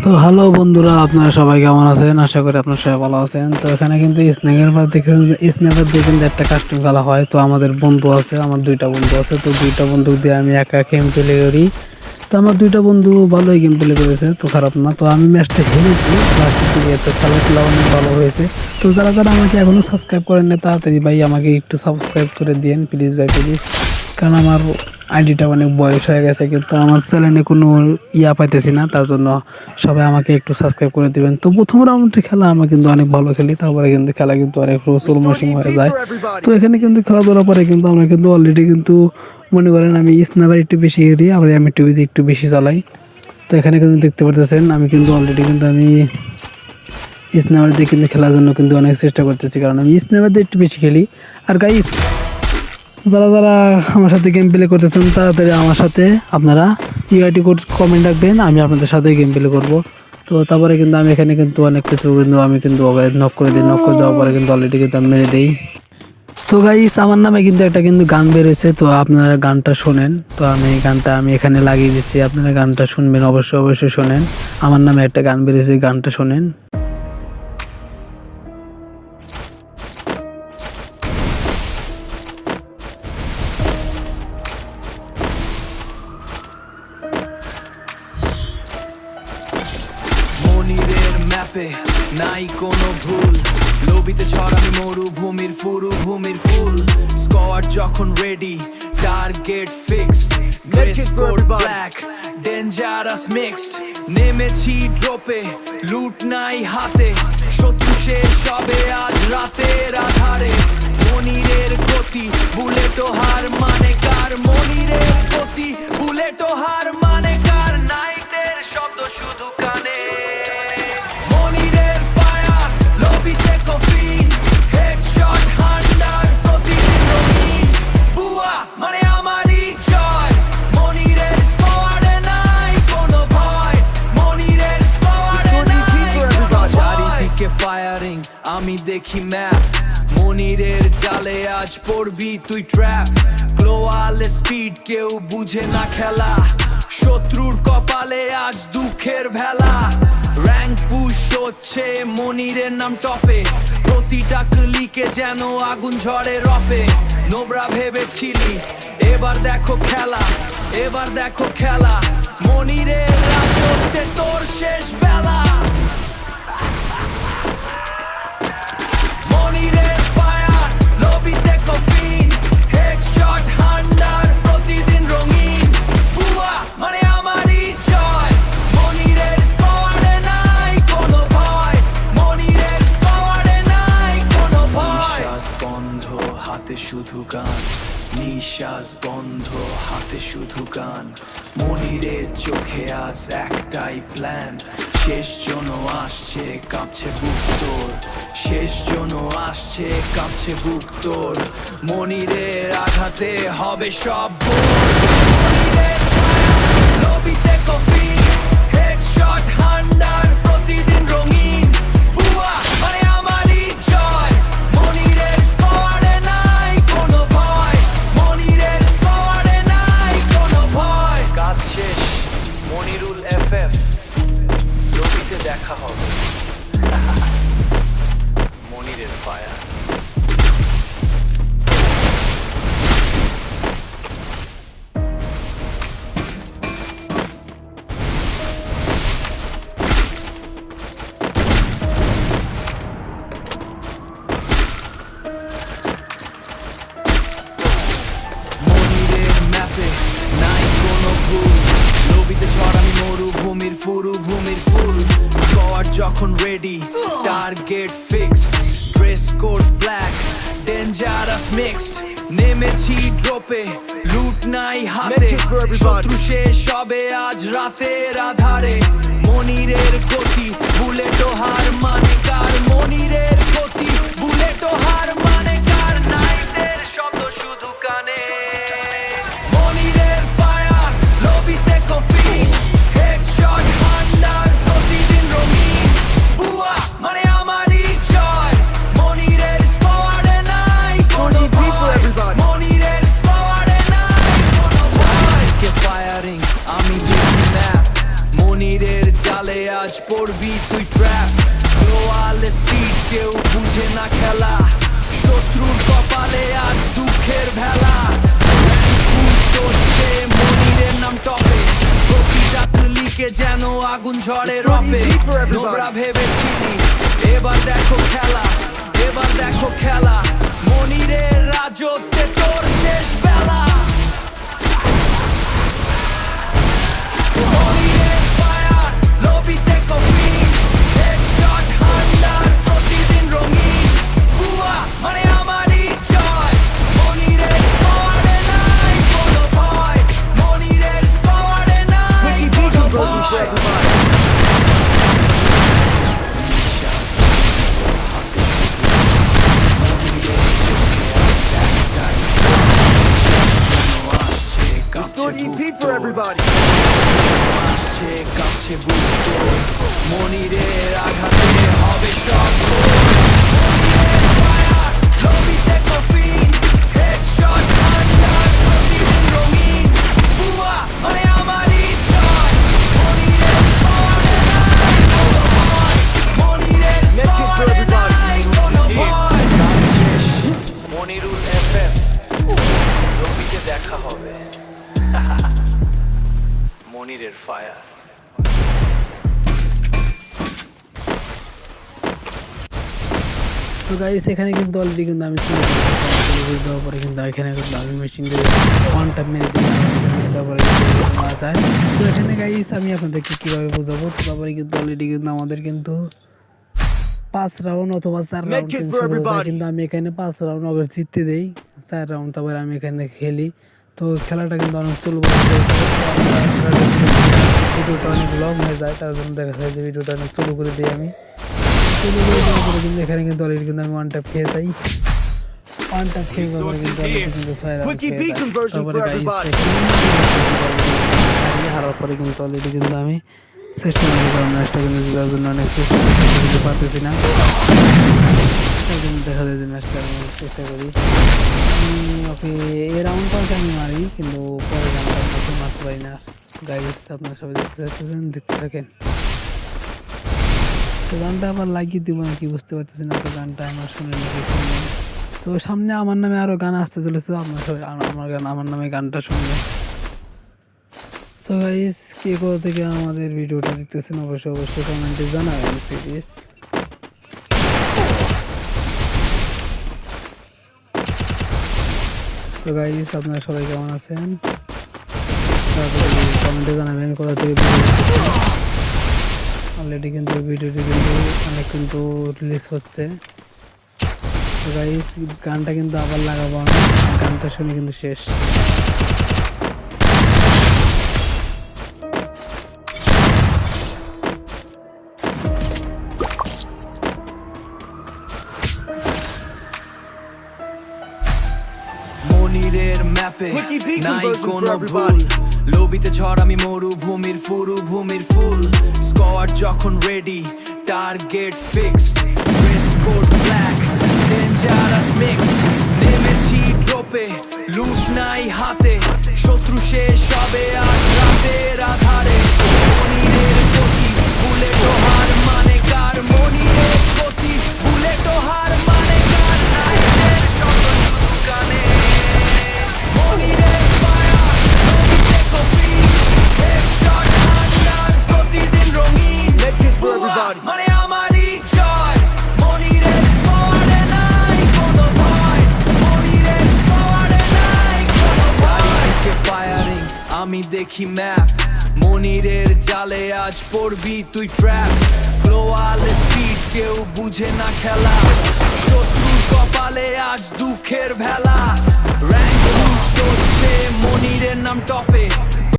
তো হ্যালো বন্ধুরা, আপনারা সবাই কেমন আছেন? আশা করি আপনারা সবাই ভালো আছেন। তো এখানে কিন্তু স্ন্যাপের দিয়ে কিন্তু একটা কাস্টম খেলা হয়। তো আমাদের বন্ধু আছে, আমার দুইটা বন্ধু আছে। তো দুইটা বন্ধু দিয়ে আমি একা গেম প্লে করি। তো আমার দুইটা বন্ধু ভালোই গেম প্লে করেছে, তো খারাপ না। তো আমি ম্যাচটা হেরেছি লাস্টের দিকে, তো খেলাধুলা অনেক ভালো হয়েছে। তো যারা যারা আমাকে এখনো সাবস্ক্রাইব করেন না, তাড়াতাড়ি ভাই আমাকে একটু সাবস্ক্রাইব করে দিন প্লিজ ভাই, প্লিজ। কারণ আমার আইডিটা অনেক বয়স হয়ে গেছে, কিন্তু আমার চ্যানেলে কোনো পাইতেছি না, তার জন্য সবাই আমাকে একটু সাবস্ক্রাইব করে দিবেন। তো প্রথম রাউন্ডের খেলা আমি কিন্তু অনেক ভালো খেলি, তারপরে কিন্তু খেলা কিন্তু অনেক স্লো মোশন হয়ে যায়। তো এখানে কিন্তু খেলাধুলার পরে কিন্তু আমরা কিন্তু অলরেডি কিন্তু মনে করেন আমি স্ন্যাপার একটু বেশি খেলি, আবার আমি টিভিতে একটু বেশি চালাই। তো এখানে কিন্তু দেখতে পারতেছেন আমি কিন্তু অলরেডি কিন্তু আমি স্ন্যাপার দিয়ে কিন্তু খেলার জন্য কিন্তু অনেক চেষ্টা করতেছি, কারণ আমি স্ন্যাপার দিয়ে একটু বেশি খেলি। আর গাইস, যারা যারা আমার সাথে গেম প্লে করতেছেন, তাড়াতাড়ি আমার সাথে আপনারা ইউআইডি কোড কমেন্ট রাখবেন, আমি আপনাদের সাথে গেম প্লে করবো। তো তারপরে কিন্তু আমি এখানে কিন্তু অনেক কিছু কিন্তু আমি কিন্তু নক করে দিই, নক করে দেওয়ার পরে কিন্তু অলরেডি কিন্তু আমি মেরে দিই। তো গাইস, আমার নামে কিন্তু একটা কিন্তু গান বেরোয়েছে, তো আপনারা গানটা শোনেন। তো আমি গানটা আমি এখানে লাগিয়ে দিচ্ছি, আপনারা গানটা শুনবেন, অবশ্যই অবশ্যই শোনেন। আমার নামে একটা গান বেরিয়েছে, গানটা শোনেন। মনিরের ম্যাপে নাই কোনো ভুল, লবিতে ছড়ামি মরুভূমির ফুল। স্কোয়াড যখন ready, target fixed, dress code black, dangerous mixed. নেমেছি ড্রপে, লুট নাই হাতে, শত্রু শেষ হবে আজ রাতের আধারে। মনিরের গতি, বুলেটো হার মানে কার? মনিরের গতি, বুলেটো হার মানে কার? নাইটের শব্দ শুধু কানে। মনিরের ফায়ার, লবিতে কফিন, হেডশট হান্ডার, প্রতিদিন রঙিন। বুয়া মানে আমারই জয়, মনিরের স্কোয়াডে নাই কোনো ভয়, মনিরের স্কোয়াডে নাই কোনো ভয়। চারিদিকে ফায়ারিং, আমি দেখি ম্যাপ, মনিরের জালে আজ পড়বি তুই ট্র্যাপ। গ্লোয়ালে স্পিড, কেউ বুঝে না খেলা, শত্রুর কপালে আজ দুঃখের ভেলা। র্যাঙ্ক পুশ হচ্ছে, মনিরের নাম টপে, প্রতিটা ক্লিকে যেন আগুন ঝরে রপে। নোবরা ভেবেছিলি, এবার দেখো খেলা, এবার দেখো খেলা, মনিরের রাজত্বে তোর শেষ বেলা। মনিরের ফায়ার, লবিতে কফিন, হেডশট হান্ডার, প্রতিদিন রঙিন। বুয়া মানে আমারই জয়, মনিরের স্কোয়াডে নাই কোনো ভয়, মনিরের স্কোয়াডে নাই কোনো ভয়। নিঃশ্বাস বন্ধ, হাতে শুধু গান, নিঃশ্বাস বন্ধ, হাতে শুধু গান। মনিরের চোখে আজ একটাই প্ল্যান, শেষ জন আসছে, কাঁপছে বুক তোর, শেষ জন আসছে, কাঁপছে বুক তোর। মনিরের আঘাতে হবে সব ভোর। মনিরের ফায়ার, লবিতে কফি, হেডশট হান্ডার, প্রতিদিন রঙিন। বুয়া মানে আমারই জয়, মনিরের স্কোয়াডে নাই কোনো ভয়, মনিরের স্কোয়াডে নাই কোনো ভয়। কাজ শেষ, মনিরুল এফএফ, লবিতে দেখা হবে। মনিরের ফায়ার। মনিরের ম্যাপে নাই কোনো ভুল, লবিতে ছড়ামি মরুভূমির ফুল। স্কোয়াড যখন ready, target fixed, dress code black, dangerous mixed. নেমেছি ড্রপে, লুট নাই হাতে, শত্রু শেষ হবে আজ রাতের আধারে। মনিরের গতি, বুলেটো হার মানে কার? মনিরের গতি, বুলেটো হার মানে কার? নাইটের শব্দ শুধু কানে। মনিরের ফায়ার, লবিতে কফি, হেডশট হান্ডার, প্রতিদিন রঙিন। বুয়া মানে আমারই জয়, মনিরের স্কোয়াডে নাই কোনো ভয়, মনিরের স্কোয়াডে নাই কোনো ভয়। ফায়ারিং, আমি দেখি ম্যাপ, মনিরের জালে আজ পড়বি তুই ট্র্যাপ গ্লোয়ালে স্পিড কেউ বুঝে না খেলা শত্রুর কপালে আজ দুঃখের ভেলা মনিরের নাম টপে প্রতিটা তুলিকে যেন আগুন ঝড়ে রপে নোবরা ভেবেছিলি এবার দেখো খেলা এবার দেখো খেলা মনিরের রাজত্বে তোর শেষ বেলা মনিরের ফায়ার লবিতে কফি হেডশট হান্ডার প্রতিদিন রঙিন বুয়া মানে আমারই জয় মনিরের স্কোয়াডে নাই কোনো ভয় মনিরের স্কোয়াডে নাই কোনো ভয় Restore EP for everybody. আসছে কাছে বুঝতো মনিরের আঘাতে হবে সব মনিরের ফায়ার লবিতে কফিন হেডশট হান্ডার প্রতিদিন রঙিন বুয়া মানে আমারই জয় মনিরের স্কোয়াডে নাই কোনো ভয় মনিরের স্কোয়াডে নাই কোনো ভয় মনিরুল এফএম রবিতে দেখা হবে মনিরের ফায়ার তো গাইস এখানে কিন্তু অলরেডি কিন্তু আমি দেওয়ার পরে কিন্তু এখানে কিন্তু আমি মেশিন দিয়ে ওয়ান টাইম মেরে দেওয়ার পরে মারা যায়। তো এখানে গাইস আমি আপনাদেরকে কীভাবে বোঝাবো, তো তারপরে কিন্তু অলরেডি কিন্তু আমাদের কিন্তু 5 রাউন্ড অথবা 4 রাউন্ড কিন্তু আমি এখানে 5 রাউন্ড আগে জিততে দেই, 4 রাউন্ড তারপরে আমি এখানে খেলি। তো খেলাটা কিন্তু অনেক চলবে, ভিডিওটা অনেক লং হয়ে যায়, তার জন্য দেখা যায় যে ভিডিওটা অনেক চলু করে দিই আমি কিন্তু এখানে কিন্তু অলরেডি কিন্তু আমি ওয়ান ট্যাপ খেয়ে যাই, ওয়ান ট্যাপ খেয়ে কিন্তু 6 রাউন্ড তারপরে হারার পরে কিন্তু অলরেডি কিন্তু আমি চেষ্টা করি, কারণ ম্যাচটা কিন্তু জেতার জন্য অনেক চেষ্টা করতে পারতেছি না, তাই জন্য দেখা যায় যে ম্যাচটা আমি চেষ্টা করি। ওকে এই রাউন্ডটাও আমি মারি, কিন্তু পরে রাউন্ডটা মারতে পারি না। গাইস আপনারা সবাই দেখতে থাকেন। তো গানটা আবার লাগিয়ে দিব না কি বুঝতে পারতেছি না, তো গানটা আমার শুনে নাকি শুনে। তো সামনে আমার নামে আরও গান আসতে চলেছে, আপনার সবাই আমার নামে গানটা শুনবে। তো গাইস কে কোথা থেকে আমাদের ভিডিওটা দেখতেছেন অবশ্যই কমেন্টে জানাবেন প্লিজ। তো গাইস আপনারা সবাই কেমন আছেন, তারপরে কমেন্টে জানাবেন কোথা থেকে ভিডিও দেখতেছেন। অলরেডি কিন্তু ভিডিওটি কিন্তু অনেক কিন্তু রিলিজ হচ্ছে। তো গাইস গানটা কিন্তু আবার লাগাবো আমি, গানটা শুনে কিন্তু শেষ। মনিরের ম্যাপে নাই কোনো ভুল লবিতে ঝড় আমি মরুভূমির ফুল স্কোয়াড যখন ready target fixed dress code black dangerous mix নেমেছি ড্রপে লুট নাই হাতে শত্রু শেষ হবে আজ রাতের আধারে মনিরের গতি বুলেট হার মানে কার মনিরের গতি বুলেট হার মানে কার নাইটের যত শুধু গানে মনিরের ফায়ার লবিতে কফি হেডশট হান্ডার প্রতিদিন রঙিন মানে আমারই জয় মনিরের স্কোয়াডে নাই কোনো ভয় মনিরের স্কোয়াডে নাই কোনো ভয় ফায়ারিং আমি দেখি ম্যাপ মনিরের জালে আজ পড়বি তুই ট্র্যাপ গ্লোয়ালে স্পিড কেউ বুঝে না খেলা শত্রুর কপালে আজ দুঃখের ভেলা